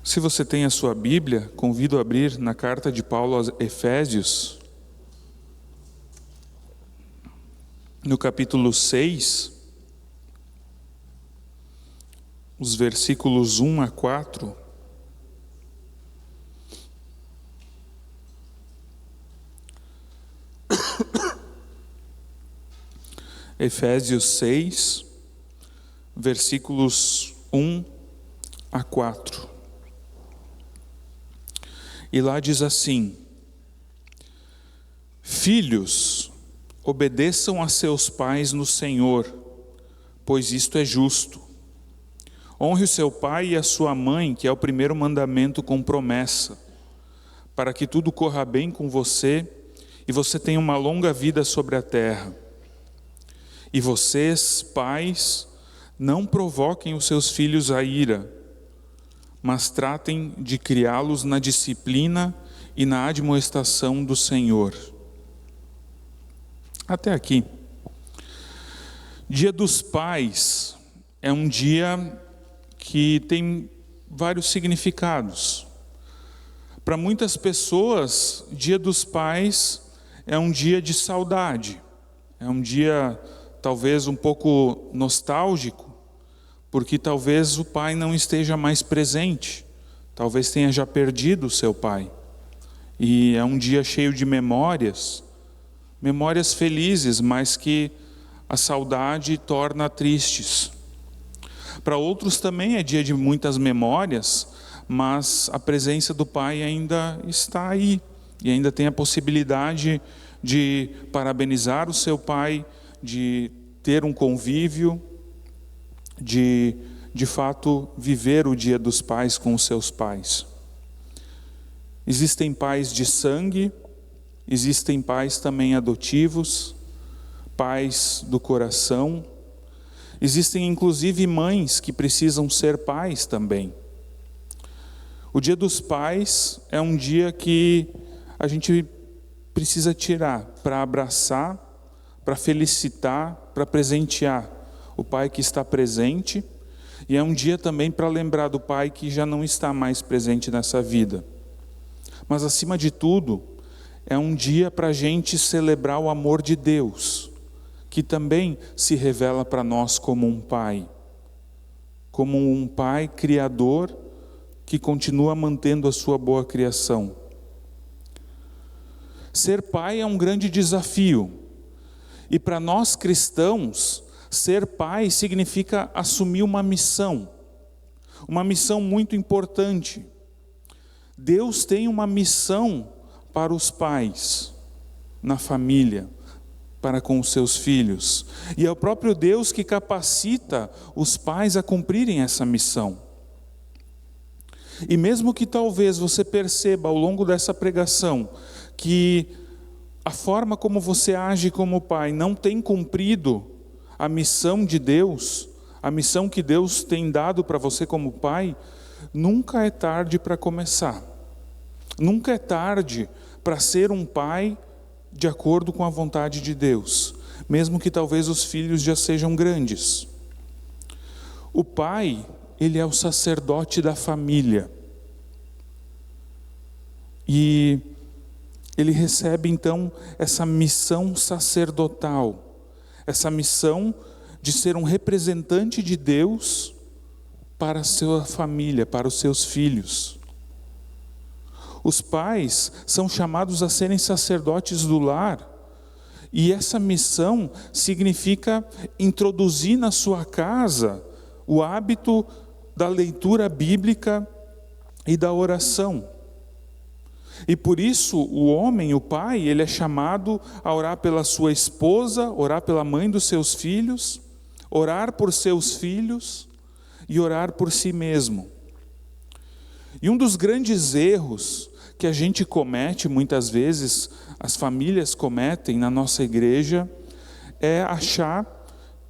Se você tem a sua Bíblia, convido a abrir na carta de Paulo aos Efésios, no capítulo 6, os versículos 1 a 4. Efésios 6, versículos 1 a 4. E lá diz assim: Filhos, obedeçam a seus pais no Senhor, pois isto é justo. Honre o seu pai e a sua mãe, que é o primeiro mandamento com promessa, para que tudo corra bem com você e você tenha uma longa vida sobre a terra. E vocês, pais, não provoquem os seus filhos à ira, mas tratem de criá-los na disciplina e na admoestação do Senhor. Até aqui. Dia dos Pais é um dia que tem vários significados. Para muitas pessoas, Dia dos Pais é um dia de saudade, é um dia talvez um pouco nostálgico, porque talvez o pai não esteja mais presente, talvez tenha já perdido o seu pai. E é um dia cheio de memórias felizes, mas que a saudade torna tristes. Para outros também é dia de muitas memórias, mas a presença do pai ainda está aí, e ainda tem a possibilidade de parabenizar o seu pai, de ter um convívio, de fato viver o Dia dos Pais com os seus pais. Existem pais de sangue, existem pais também adotivos, pais do coração, existem inclusive mães que precisam ser pais também. O Dia dos Pais é um dia que a gente precisa tirar para abraçar, para felicitar, para presentear o pai que está presente, e é um dia também para lembrar do pai que já não está mais presente nessa vida. Mas acima de tudo, é um dia para a gente celebrar o amor de Deus, que também se revela para nós como um pai criador, que continua mantendo a sua boa criação. Ser pai é um grande desafio, e para nós cristãos, ser pai significa assumir uma missão muito importante. Deus tem uma missão para os pais, na família, para com os seus filhos. E é o próprio Deus que capacita os pais a cumprirem essa missão. E mesmo que talvez você perceba ao longo dessa pregação que a forma como você age como pai não tem cumprido a missão de Deus, a missão que Deus tem dado para você como pai, nunca é tarde para começar. Nunca é tarde para ser um pai de acordo com a vontade de Deus, mesmo que talvez os filhos já sejam grandes. O pai, ele é o sacerdote da família. E ele recebe então essa missão sacerdotal, essa missão de ser um representante de Deus para a sua família, para os seus filhos. Os pais são chamados a serem sacerdotes do lar, e essa missão significa introduzir na sua casa o hábito da leitura bíblica e da oração. E por isso o homem, o pai, ele é chamado a orar pela sua esposa, orar pela mãe dos seus filhos, orar por seus filhos e orar por si mesmo. E um dos grandes erros que a gente comete, muitas vezes, as famílias cometem na nossa igreja, é achar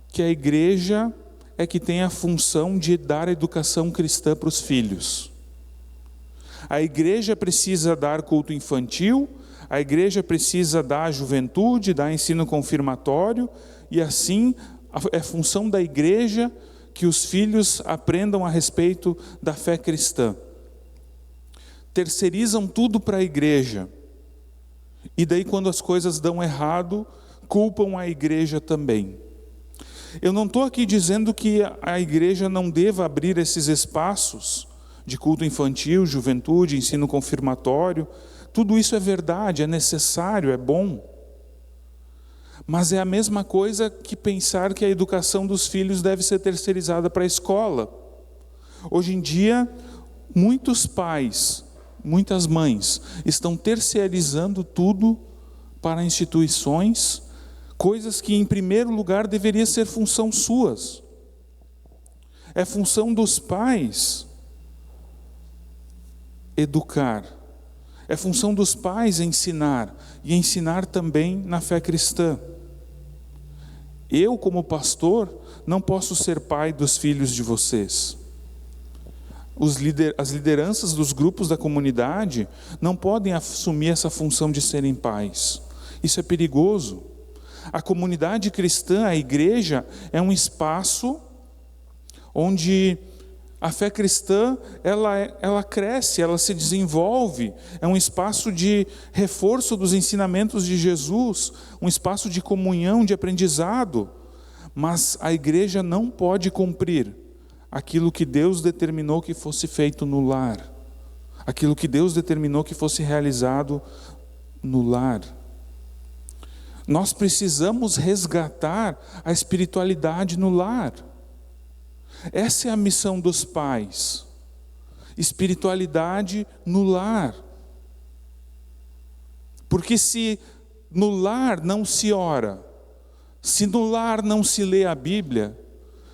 que a igreja é que tem a função de dar educação cristã para os filhos. A igreja precisa dar culto infantil, a igreja precisa dar juventude, dar ensino confirmatório, e assim é função da igreja que os filhos aprendam a respeito da fé cristã. terceirizam tudo para a igreja. E daí, quando as coisas dão errado, culpam a igreja também. Eu não estou aqui dizendo que a igreja não deva abrir esses espaços de culto infantil, juventude, ensino confirmatório. Tudo isso é verdade, é necessário, é bom. Mas é a mesma coisa que pensar que a educação dos filhos deve ser terceirizada para a escola. Hoje em dia, muitos pais, muitas mães estão terceirizando tudo para instituições, coisas que em primeiro lugar deveria ser função suas. É função dos pais educar. É função dos pais ensinar, e ensinar também na fé cristã. Eu, como pastor, não posso ser pai dos filhos de vocês. As lideranças dos grupos da comunidade não podem assumir essa função de serem pais. Isso é perigoso. A comunidade cristã, a igreja, é um espaço onde a fé cristã, ela cresce, ela se desenvolve. É um espaço de reforço dos ensinamentos de Jesus, um espaço de comunhão, de aprendizado. Mas a igreja não pode cumprir aquilo que Deus determinou que fosse feito no lar. Aquilo que Deus determinou que fosse realizado no lar. Nós precisamos resgatar a espiritualidade no lar. Essa é a missão dos pais. Espiritualidade no lar. Porque se no lar não se ora, se no lar não se lê a Bíblia,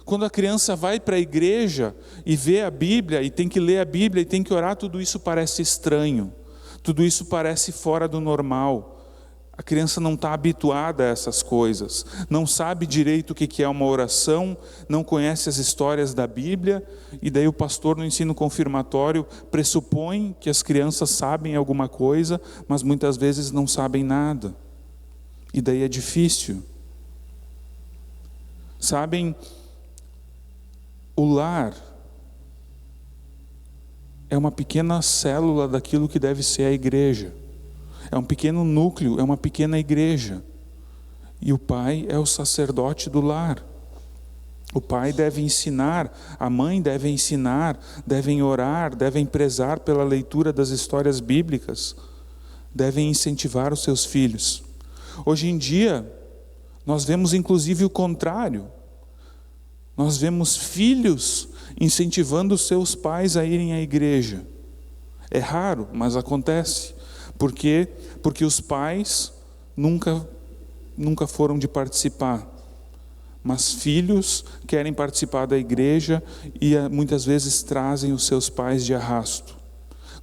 quando a criança vai para a igreja e vê a Bíblia, e tem que ler a Bíblia, e tem que orar, tudo isso parece estranho. Tudo isso parece fora do normal. A criança não está habituada a essas coisas, não sabe direito o que é uma oração, não conhece as histórias da Bíblia, e daí o pastor no ensino confirmatório pressupõe que as crianças sabem alguma coisa, mas muitas vezes não sabem nada. E daí é difícil. Sabem, o lar é uma pequena célula daquilo que deve ser a igreja. É um pequeno núcleo, é uma pequena igreja. E o pai é o sacerdote do lar. O pai deve ensinar, a mãe deve ensinar, devem orar, devem prezar pela leitura das histórias bíblicas, devem incentivar os seus filhos. Hoje em dia, nós vemos inclusive o contrário. Nós vemos filhos incentivando os seus pais a irem à igreja. É raro, mas acontece. Por quê? Porque os pais nunca foram de participar. Mas filhos querem participar da igreja e muitas vezes trazem os seus pais de arrasto.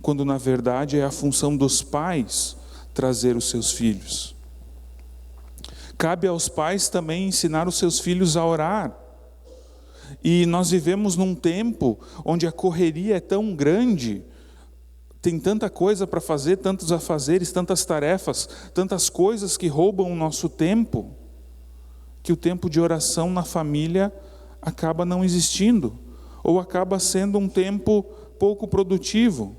Quando na verdade é a função dos pais trazer os seus filhos. Cabe aos pais também ensinar os seus filhos a orar. E nós vivemos num tempo onde a correria é tão grande, tem tanta coisa para fazer, tantos afazeres, tantas tarefas, tantas coisas que roubam o nosso tempo, que o tempo de oração na família acaba não existindo, ou acaba sendo um tempo pouco produtivo.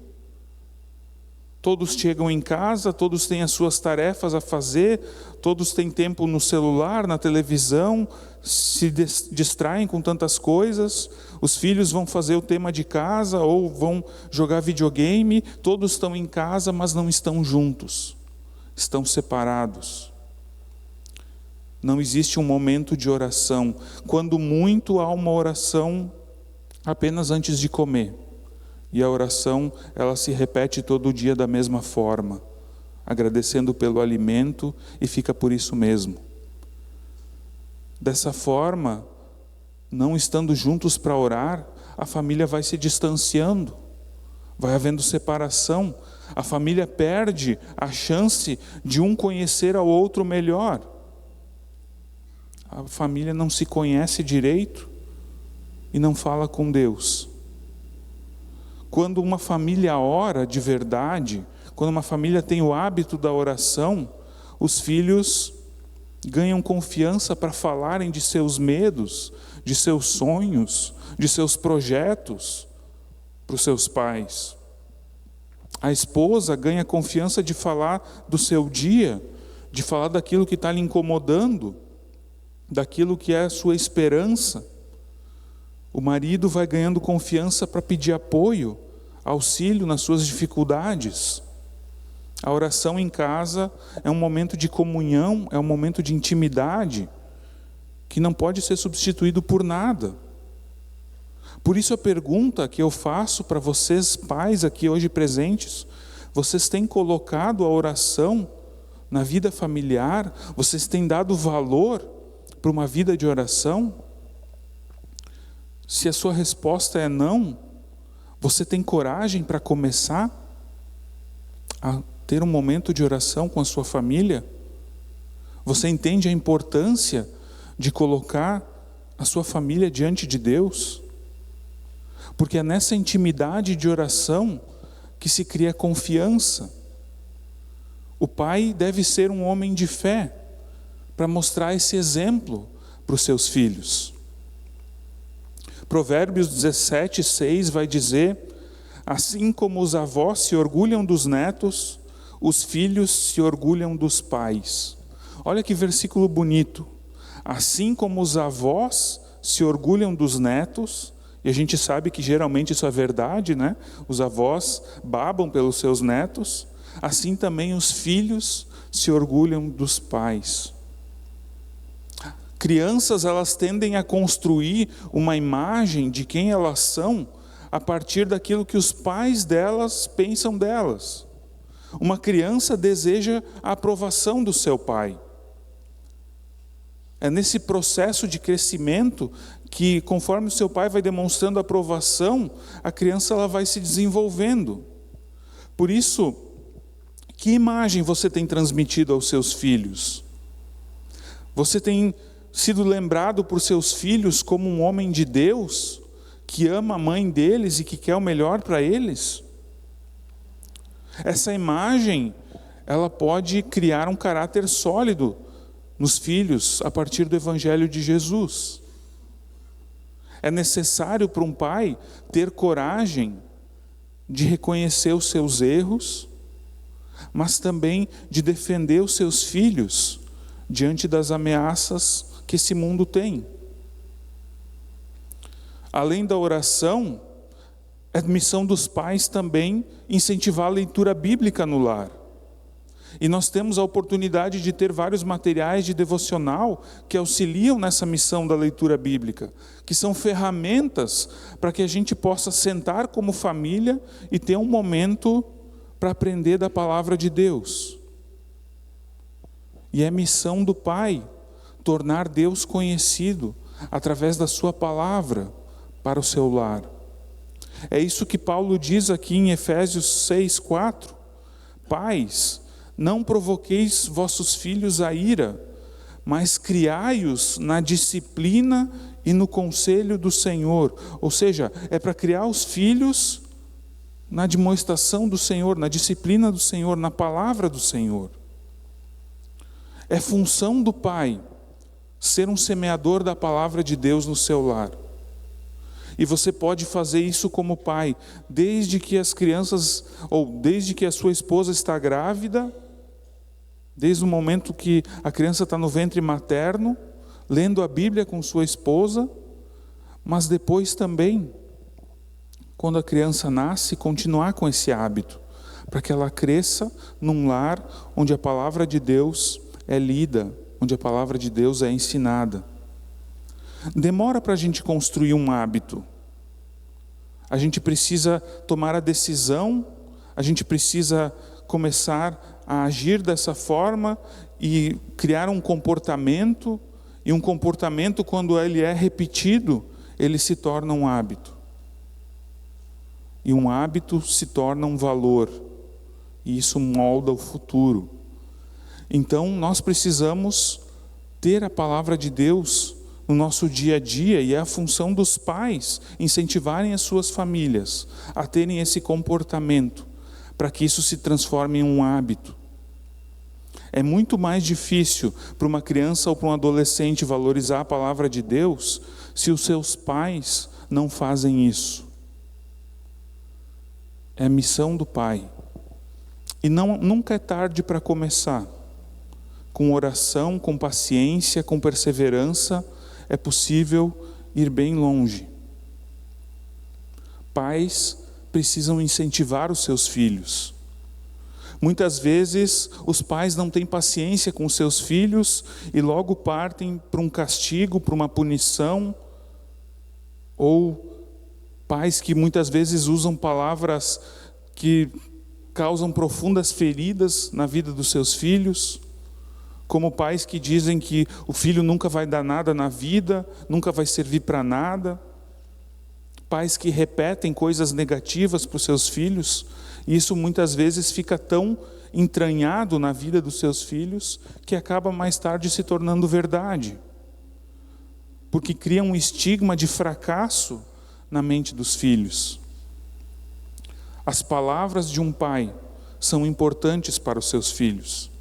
Todos chegam em casa, todos têm as suas tarefas a fazer, todos têm tempo no celular, na televisão, se distraem com tantas coisas, os filhos vão fazer o tema de casa ou vão jogar videogame, todos estão em casa, mas não estão juntos, estão separados. Não existe um momento de oração, quando muito há uma oração apenas antes de comer. E a oração, ela se repete todo dia da mesma forma, agradecendo pelo alimento e fica por isso mesmo. Dessa forma, não estando juntos para orar, a família vai se distanciando, vai havendo separação, a família perde a chance de um conhecer ao outro melhor. A família não se conhece direito e não fala com Deus. Quando uma família ora de verdade, quando uma família tem o hábito da oração, os filhos ganham confiança para falarem de seus medos, de seus sonhos, de seus projetos para os seus pais. A esposa ganha confiança de falar do seu dia, de falar daquilo que está lhe incomodando, daquilo que é a sua esperança. O marido vai ganhando confiança para pedir apoio, auxílio nas suas dificuldades. A oração em casa é um momento de comunhão, é um momento de intimidade, que não pode ser substituído por nada. Por isso a pergunta que eu faço para vocês, pais aqui hoje presentes: vocês têm colocado a oração na vida familiar? Vocês têm dado valor para uma vida de oração? Se a sua resposta é não, você tem coragem para começar a ter um momento de oração com a sua família? Você entende a importância de colocar a sua família diante de Deus? Porque é nessa intimidade de oração que se cria confiança. O pai deve ser um homem de fé para mostrar esse exemplo para os seus filhos. Provérbios 17:6 vai dizer: assim como os avós se orgulham dos netos, os filhos se orgulham dos pais. Olha que versículo bonito. Assim como os avós se orgulham dos netos, e a gente sabe que geralmente isso é verdade, né? Os avós babam pelos seus netos, assim também os filhos se orgulham dos pais. Crianças, elas tendem a construir uma imagem de quem elas são a partir daquilo que os pais delas pensam delas. Uma criança deseja a aprovação do seu pai. É nesse processo de crescimento que, conforme o seu pai vai demonstrando aprovação, a criança ela vai se desenvolvendo. Por isso, que imagem você tem transmitido aos seus filhos? Você tem sido lembrado por seus filhos como um homem de Deus, que ama a mãe deles e que quer o melhor para eles? Essa imagem, ela pode criar um caráter sólido nos filhos a partir do Evangelho de Jesus. É necessário para um pai ter coragem de reconhecer os seus erros, mas também de defender os seus filhos diante das ameaças que esse mundo tem. Além da oração, é missão dos pais também incentivar a leitura bíblica no lar. E nós temos a oportunidade de ter vários materiais de devocional que auxiliam nessa missão da leitura bíblica, que são ferramentas para que a gente possa sentar como família e ter um momento para aprender da palavra de Deus. E é missão do pai tornar Deus conhecido através da sua palavra para o seu lar. É isso que Paulo diz aqui em Efésios 6:4. Pais, não provoqueis vossos filhos a ira, mas criai-os na disciplina e no conselho do Senhor. Ou seja, é para criar os filhos na demonstração do Senhor, na disciplina do Senhor, na palavra do Senhor. É função do pai ser um semeador da palavra de Deus no seu lar. E você pode fazer isso como pai, desde que as crianças, ou desde que a sua esposa está grávida, desde o momento que a criança está no ventre materno, lendo a Bíblia com sua esposa, mas depois também, quando a criança nasce, continuar com esse hábito, para que ela cresça num lar onde a palavra de Deus é lida, onde a palavra de Deus é ensinada. Demora para a gente construir um hábito. A gente precisa tomar a decisão, a gente precisa começar a agir dessa forma e criar um comportamento, e um comportamento, quando ele é repetido, ele se torna um hábito. E um hábito se torna um valor, e isso molda o futuro. Então, nós precisamos ter a palavra de Deus no nosso dia a dia, e é a função dos pais incentivarem as suas famílias a terem esse comportamento, para que isso se transforme em um hábito. É muito mais difícil para uma criança ou para um adolescente valorizar a palavra de Deus se os seus pais não fazem isso. É a missão do pai E nunca é tarde para começar. Com oração, com paciência, com perseverança, é possível ir bem longe. Pais precisam incentivar os seus filhos. Muitas vezes os pais não têm paciência com seus filhos e logo partem para um castigo, para uma punição, ou pais que muitas vezes usam palavras que causam profundas feridas na vida dos seus filhos, como pais que dizem que o filho nunca vai dar nada na vida, nunca vai servir para nada, pais que repetem coisas negativas para os seus filhos, e isso muitas vezes fica tão entranhado na vida dos seus filhos, que acaba mais tarde se tornando verdade, porque cria um estigma de fracasso na mente dos filhos. As palavras de um pai são importantes para os seus filhos.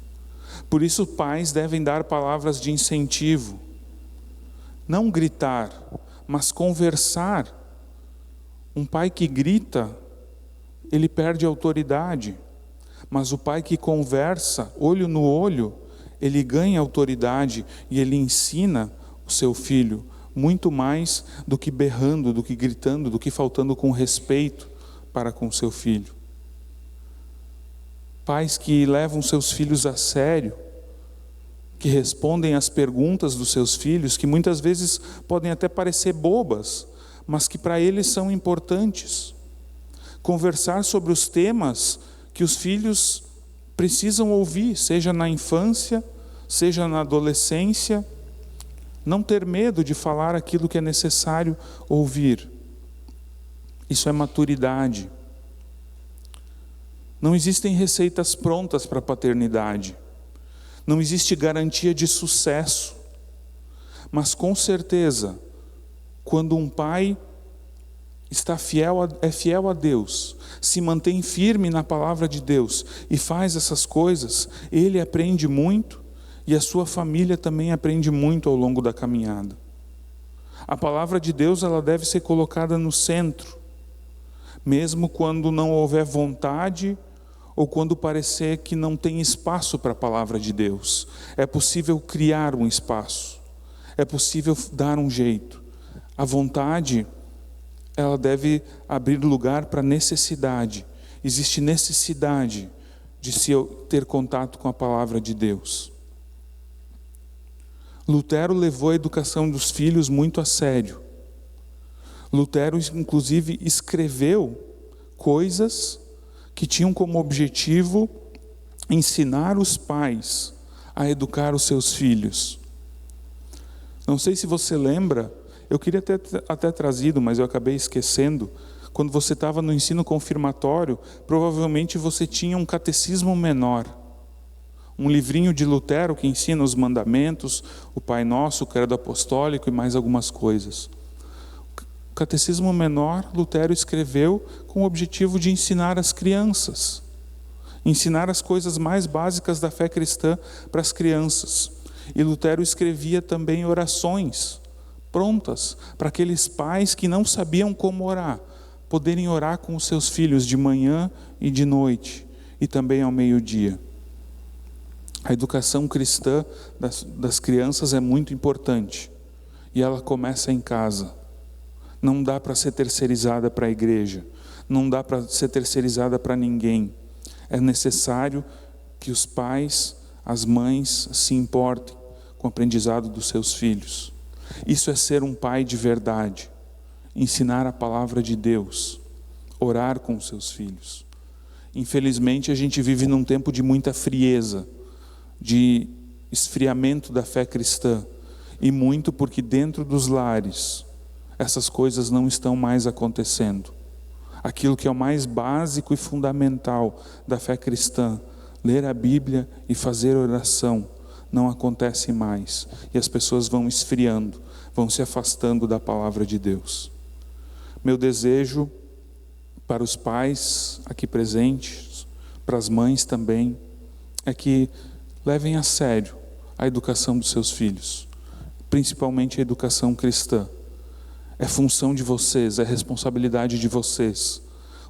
Por isso, pais devem dar palavras de incentivo. Não gritar, mas conversar. Um pai que grita, ele perde a autoridade. Mas o pai que conversa, olho no olho, ele ganha autoridade e ele ensina o seu filho muito mais do que berrando, do que gritando, do que faltando com respeito para com seu filho. Pais que levam seus filhos a sério, que respondem às perguntas dos seus filhos, que muitas vezes podem até parecer bobas, mas que para eles são importantes. Conversar sobre os temas que os filhos precisam ouvir, seja na infância, seja na adolescência. Não ter medo de falar aquilo que é necessário ouvir. Isso é maturidade. Não existem receitas prontas para a paternidade. Não existe garantia de sucesso. Mas com certeza, quando um pai é fiel a Deus, se mantém firme na palavra de Deus e faz essas coisas, ele aprende muito e a sua família também aprende muito ao longo da caminhada. A palavra de Deus, ela deve ser colocada no centro, mesmo quando não houver vontade ou quando parecer que não tem espaço para a palavra de Deus. É possível criar um espaço, é possível dar um jeito. A vontade, ela deve abrir lugar para necessidade. Existe necessidade de se ter contato com a palavra de Deus. Lutero levou a educação dos filhos muito a sério. Lutero, inclusive, escreveu coisas que tinham como objetivo ensinar os pais a educar os seus filhos. Não sei se você lembra, eu queria ter até trazido, mas eu acabei esquecendo. Quando você estava no ensino confirmatório, provavelmente você tinha um catecismo menor. Um livrinho de Lutero que ensina os mandamentos, o Pai Nosso, o Credo Apostólico e mais algumas coisas. O catecismo menor, Lutero escreveu com o objetivo de ensinar as crianças. Ensinar as coisas mais básicas da fé cristã para as crianças. E Lutero escrevia também orações prontas para aqueles pais que não sabiam como orar, poderem orar com os seus filhos de manhã e de noite, e também ao meio-dia. A educação cristã das crianças é muito importante, e ela começa em casa. Não dá para ser terceirizada para a igreja, não dá para ser terceirizada para ninguém. É necessário que os pais, as mães se importem com o aprendizado dos seus filhos. Isso é ser um pai de verdade, ensinar a palavra de Deus, orar com os seus filhos. Infelizmente a gente vive num tempo de muita frieza, de esfriamento da fé cristã, e muito porque dentro dos lares essas coisas não estão mais acontecendo. Aquilo que é o mais básico e fundamental da fé cristã, ler a Bíblia e fazer oração, não acontece mais. E as pessoas vão esfriando, vão se afastando da palavra de Deus. Meu desejo para os pais aqui presentes, para as mães também, é que levem a sério a educação dos seus filhos, principalmente a educação cristã. É função de vocês, é responsabilidade de vocês.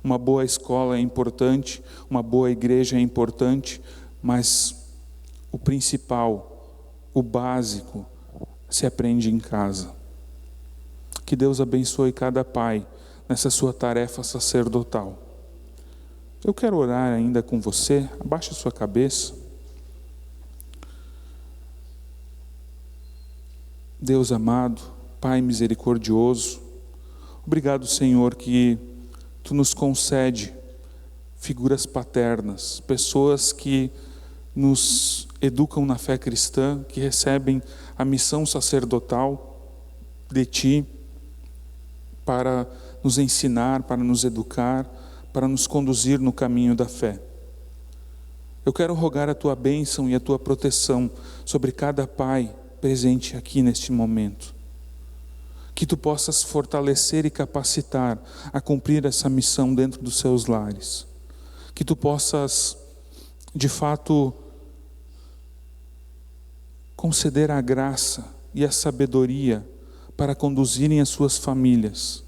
Uma boa escola é importante, uma boa igreja é importante, mas o principal, o básico, se aprende em casa. Que Deus abençoe cada pai nessa sua tarefa sacerdotal. Eu quero orar ainda com você. Abaixe a sua cabeça. Deus amado, Pai misericordioso, obrigado, Senhor, que Tu nos concede figuras paternas, pessoas que nos educam na fé cristã, que recebem a missão sacerdotal de Ti para nos ensinar, para nos educar, para nos conduzir no caminho da fé. Eu quero rogar a Tua bênção e a Tua proteção sobre cada pai presente aqui neste momento. Que Tu possas fortalecer e capacitar a cumprir essa missão dentro dos seus lares. Que Tu possas, de fato, conceder a graça e a sabedoria para conduzirem as suas famílias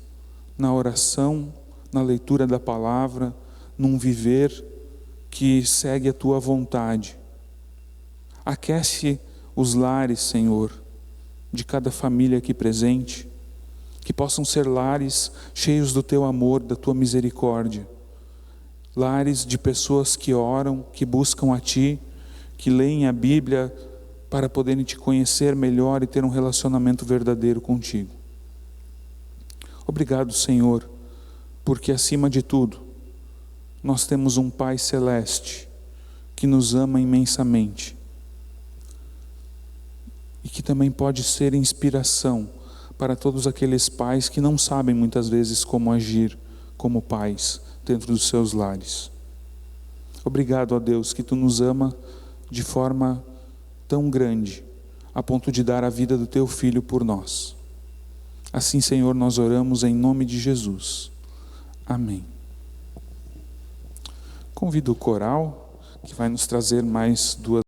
na oração, na leitura da palavra, num viver que segue a Tua vontade. Aquece os lares, Senhor, de cada família aqui presente, que possam ser lares cheios do Teu amor, da Tua misericórdia. Lares de pessoas que oram, que buscam a Ti, que leem a Bíblia para poderem Te conhecer melhor e ter um relacionamento verdadeiro contigo. Obrigado, Senhor, porque acima de tudo, nós temos um Pai celeste que nos ama imensamente e que também pode ser inspiração para todos aqueles pais que não sabem muitas vezes como agir como pais dentro dos seus lares. Obrigado, ó Deus, que Tu nos ama de forma tão grande, a ponto de dar a vida do Teu Filho por nós. Assim, Senhor, nós oramos em nome de Jesus. Amém. Convido o coral, que vai nos trazer mais duas